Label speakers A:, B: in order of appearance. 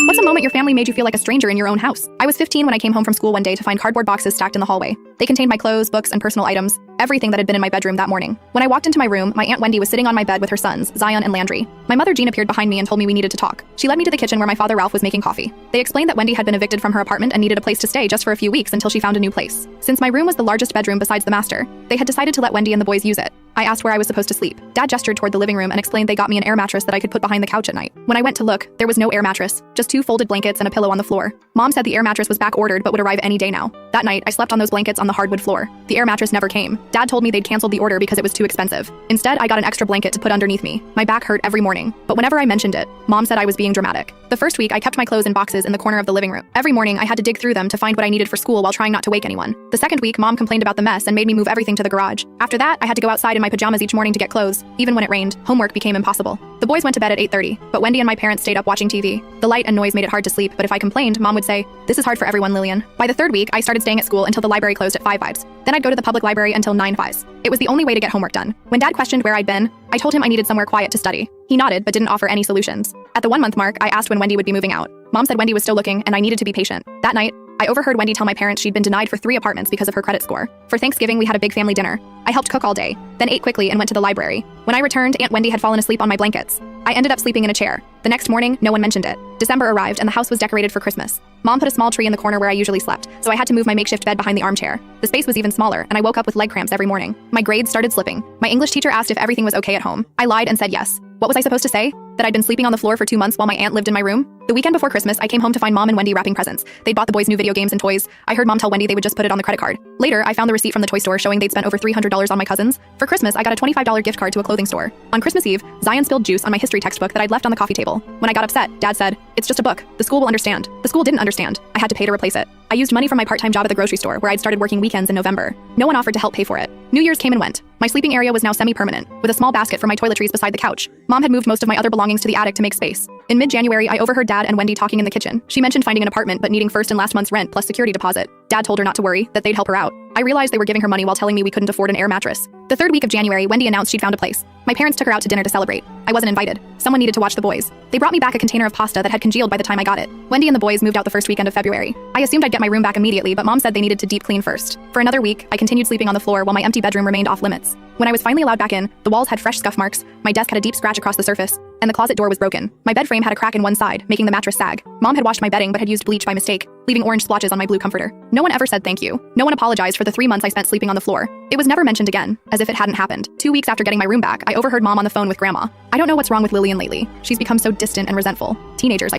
A: What's a moment your family made you feel like a stranger in your own house? I was 15 when I came home from school one day to find cardboard boxes stacked in the hallway. They contained my clothes, books, and personal items, everything that had been in my bedroom that morning. When I walked into my room, my Aunt Wendy was sitting on my bed with her sons, Zion and Landry. My mother Jean appeared behind me and told me we needed to talk. She led me to the kitchen where my father Ralph was making coffee. They explained that Wendy had been evicted from her apartment and needed a place to stay just for a few weeks until she found a new place. Since my room was the largest bedroom besides the master, they had decided to let Wendy and the boys use it. I asked where I was supposed to sleep. Dad gestured toward the living room and explained they got me an air mattress that I could put behind the couch at night. When I went to look, there was no air mattress, just 2 folded blankets and a pillow on the floor. Mom said the air mattress was back ordered but would arrive any day now. That night, I slept on those blankets on the hardwood floor. The air mattress never came. Dad told me they'd canceled the order because it was too expensive. Instead, I got an extra blanket to put underneath me. My back hurt every morning, but whenever I mentioned it, Mom said I was being dramatic. The first week, I kept my clothes in boxes in the corner of the living room. Every morning, I had to dig through them to find what I needed for school while trying not to wake anyone. The second week, Mom complained about the mess and made me move everything to the garage. After that, I had to go outside in my pajamas each morning to get clothes. Even when it rained, homework became impossible. The boys went to bed at 8:30, but Wendy and my parents stayed up watching TV. The light and noise made it hard to sleep, but if I complained, Mom would say, "This is hard for everyone, Lillian." By the third week, I started staying at school until the library closed at 5 vibes. Then I'd go to the public library until 9 vibes. It was the only way to get homework done. When Dad questioned where I'd been, I told him I needed somewhere quiet to study. He nodded but didn't offer any solutions. At the 1-month mark, I asked when Wendy would be moving out. Mom said Wendy was still looking and I needed to be patient. That night, I overheard Wendy tell my parents she'd been denied for 3 apartments because of her credit score. For Thanksgiving, we had a big family dinner. I helped cook all day, then ate quickly and went to the library. When I returned, Aunt Wendy had fallen asleep on my blankets. I ended up sleeping in a chair. The next morning, no one mentioned it. December arrived and the house was decorated for Christmas. Mom put a small tree in the corner where I usually slept, so I had to move my makeshift bed behind the armchair. The space was even smaller, and I woke up with leg cramps every morning. My grades started slipping. My English teacher asked if everything was okay at home. I lied and said yes. What was I supposed to say? That I'd been sleeping on the floor for 2 months while my aunt lived in my room? The weekend before Christmas, I came home to find Mom and Wendy wrapping presents. They'd bought the boys new video games and toys. I heard Mom tell Wendy they would just put it on the credit card. Later, I found the receipt from the toy store showing they'd spent over $300 on my cousins. For Christmas, I got a $25 gift card to a clothing store. On Christmas Eve, Zion spilled juice on my history textbook that I'd left on the coffee table. When I got upset, Dad said, "It's just a book. The school will understand." The school didn't understand. I had to pay to replace it. I used money from my part-time job at the grocery store where I'd started working weekends in November. No one offered to help pay for it. New Year's came and went. My sleeping area was now semi-permanent, with a small basket for my toiletries beside the couch. Mom had moved most of my other belongings to the attic to make space. In mid-January, I overheard Dad and Wendy talking in the kitchen. She mentioned finding an apartment but needing first and last month's rent plus security deposit. Dad told her not to worry, that they'd help her out. I realized they were giving her money while telling me we couldn't afford an air mattress. The third week of January, Wendy announced she'd found a place. My parents took her out to dinner to celebrate. I wasn't invited. Someone needed to watch the boys. They brought me back a container of pasta that had congealed by the time I got it. Wendy and the boys moved out the first weekend of February. I assumed I'd get my room back immediately, but Mom said they needed to deep clean first. For another week, I continued sleeping on the floor while my empty bedroom remained off limits. When I was finally allowed back in, the walls had fresh scuff marks, my desk had a deep scratch across the surface, and the closet door was broken. My bed frame had a crack in one side, making the mattress sag. Mom had washed my bedding but had used bleach by mistake, leaving orange splotches on my blue comforter. No one ever said thank you. No one apologized for the 3 months I spent sleeping on the floor. It was never mentioned again, as if it hadn't happened. 2 weeks after getting my room back, I overheard Mom on the phone with Grandma. "I don't know what's wrong with Lillian lately. She's become so distant and resentful. Teenagers,